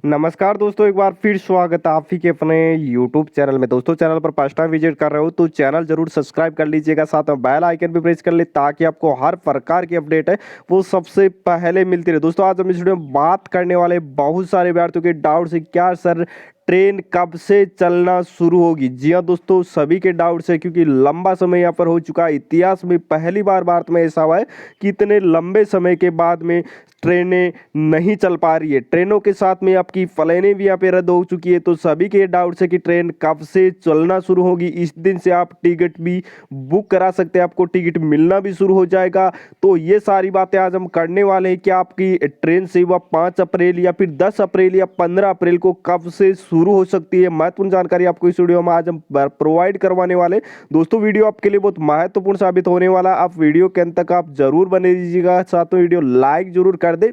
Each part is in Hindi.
नमस्कार दोस्तों, एक बार फिर स्वागत है आप ही के अपने YouTube चैनल में। दोस्तों चैनल पर फर्स्ट टाइम विजिट कर रहे हो तो चैनल जरूर सब्सक्राइब कर लीजिएगा, साथ में बेल आइकन भी प्रेस कर ले ताकि आपको हर प्रकार की अपडेट है वो सबसे पहले मिलती रहे। दोस्तों आज हम इस वीडियो में बात करने वाले बहुत सारे विद्यार्थियों के डाउट से, क्या सर ट्रेन कब से चलना शुरू होगी। जी हाँ दोस्तों, सभी के डाउट्स है क्योंकि लंबा समय यहाँ पर हो चुका है। इतिहास में पहली बार भारत में ऐसा हुआ है कि इतने लंबे समय के बाद में ट्रेनें नहीं चल पा रही है। ट्रेनों के साथ में आपकी फ्लाइटें भी यहाँ पे रद्द हो चुकी है। तो सभी के डाउट्स है कि ट्रेन कब से चलना शुरू होगी। इस दिन से आप टिकट भी बुक करा सकते हैं, आपको टिकट मिलना भी शुरू हो जाएगा। तो ये सारी बातें आज हम करने वाले हैं कि आपकी ट्रेन सेवा 5 अप्रैल या फिर 10 अप्रैल या 15 अप्रैल को कब से शुरू हो सकती है। महत्वपूर्ण जानकारी आपको इस वीडियो में आज हम प्रोवाइड करवाने वाले। दोस्तों वीडियो आपके लिए बहुत महत्वपूर्ण साबित होने वाला। आप वीडियो के अंत तक आप जरूर बने रहिएगा, साथ में वीडियो लाइक जरूर कर दे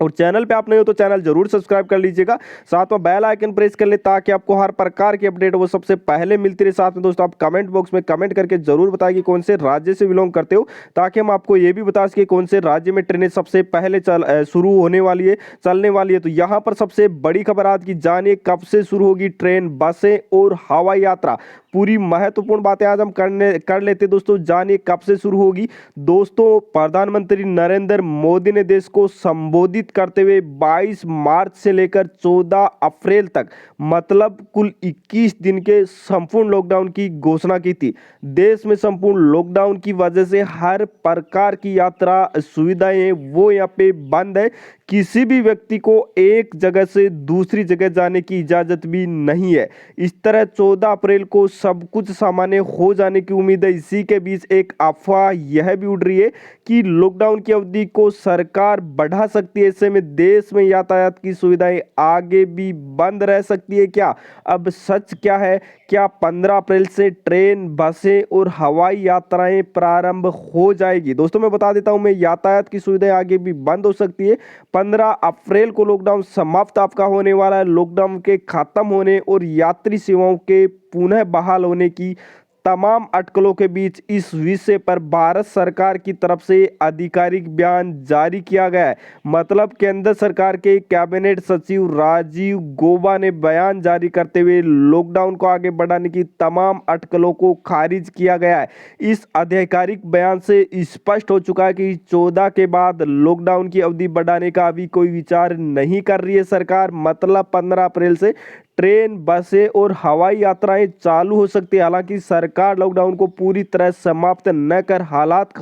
और चैनल पे आप नहीं हो तो चैनल जरूर सब्सक्राइब कर लीजिएगा, साथ में बेल आइकन प्रेस कर ले ताकि आपको हर प्रकार की अपडेट वो सबसे पहले मिलती रहे। साथ में दोस्तों आप कमेंट बॉक्स में कमेंट करके जरूर बताएं कि कौन से राज्य से बिलोंग करते हो, ताकि हम आपको ये भी बता सके कौन से राज्य में ट्रेनें सबसे पहले शुरू होने वाली है, चलने वाली है। तो यहाँ पर सबसे बड़ी खबर आज की, जानिए कब से शुरू होगी ट्रेन, बसें और हवाई यात्रा। पूरी महत्वपूर्ण बातें आज हम कर लेते दोस्तों। जानिए कब से शुरू होगी। दोस्तों प्रधानमंत्री नरेंद्र मोदी ने देश को संबोधित करते हुए 22 मार्च से लेकर 14 अप्रैल तक मतलब कुल 21 दिन के संपूर्ण लॉकडाउन की घोषणा की थी। देश में संपूर्ण लॉकडाउन की वजह से हर प्रकार की यात्रा सुविधाएं वो यहाँ पे बंद है। किसी भी व्यक्ति को एक जगह से दूसरी जगह जाने की इजाजत भी नहीं है। इस तरह 14 अप्रैल को सब कुछ सामान्य हो जाने की उम्मीद है। इसी के बीच एक अफवाह यह भी उड़ रही है कि लॉकडाउन की अवधि को सरकार बढ़ा सकती है। ऐसे में देश में यातायात की सुविधाएं आगे भी बंद रह सकती है क्या? अब सच क्या है? क्या 15 अप्रैल से ट्रेन, बसें और हवाई यात्राएं प्रारंभ हो जाएगी? दोस्तों मैं बता देता हूं, मैं यातायात की सुविधाएं आगे भी बंद हो सकती है। 15 अप्रैल को लॉकडाउन समाप्त आपका होने वाला है। लॉकडाउन के खत्म होने और यात्री सेवाओं के पुनः बहाल होने की तमाम अटकलों के बीच इस विषय पर भारत सरकार की तरफ से आधिकारिक बयान जारी किया गया है। मतलब केंद्र सरकार के कैबिनेट सचिव राजीव गौबा ने बयान जारी करते हुए लॉकडाउन को आगे बढ़ाने की तमाम अटकलों को खारिज किया गया है। इस आधिकारिक बयान से स्पष्ट हो चुका है कि 14 के बाद लॉकडाउन की अवधि बढ़ाने का अभी कोई विचार नहीं कर रही है सरकार। मतलब 15 अप्रैल से ट्रेन, बसें और हवाई यात्राएं चालू हो सकती है। हालांकि सरकार लॉकडाउन को पूरी तरह समाप्त न कर हालात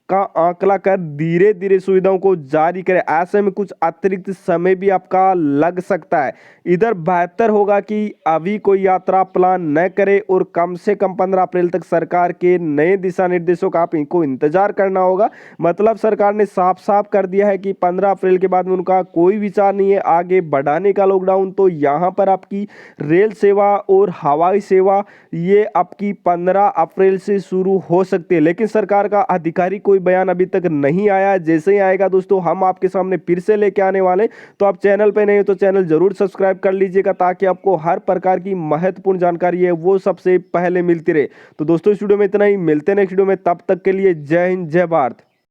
का आंकला कर धीरे धीरे सुविधाओं को जारी करे। ऐसे में कुछ अतिरिक्त समय भी आपका लग सकता है। इधर बेहतर होगा कि अभी कोई यात्रा प्लान न करे और कम से कम 15 अप्रैल तक सरकार के नए दिशा निर्देशों का आप इनको इंतजार करना होगा। मतलब सरकार ने साफ साफ कर दिया है कि 15 अप्रैल के बाद में उनका कोई विचार नहीं है आगे बढ़ाने का लॉकडाउन। तो यहाँ पर आपकी रेल सेवा और हवाई सेवा ये आपकी 15 अप्रैल से शुरू हो सकती है, लेकिन सरकार का आधिकारिक कोई बयान अभी तक नहीं आया। जैसे ही आएगा दोस्तों हम आपके सामने फिर से लेके आने वाले। तो आप चैनल पे नहीं हो तो चैनल जरूर सब्सक्राइब कर लीजिएगा ताकि आपको हर प्रकार की महत्वपूर्ण जानकारी है वो सबसे पहले मिलती रहे। तो दोस्तों इस वीडियो में इतना ही, मिलते हैं नेक्स्ट वीडियो में, तब तक के लिए जय हिंद जय भारत।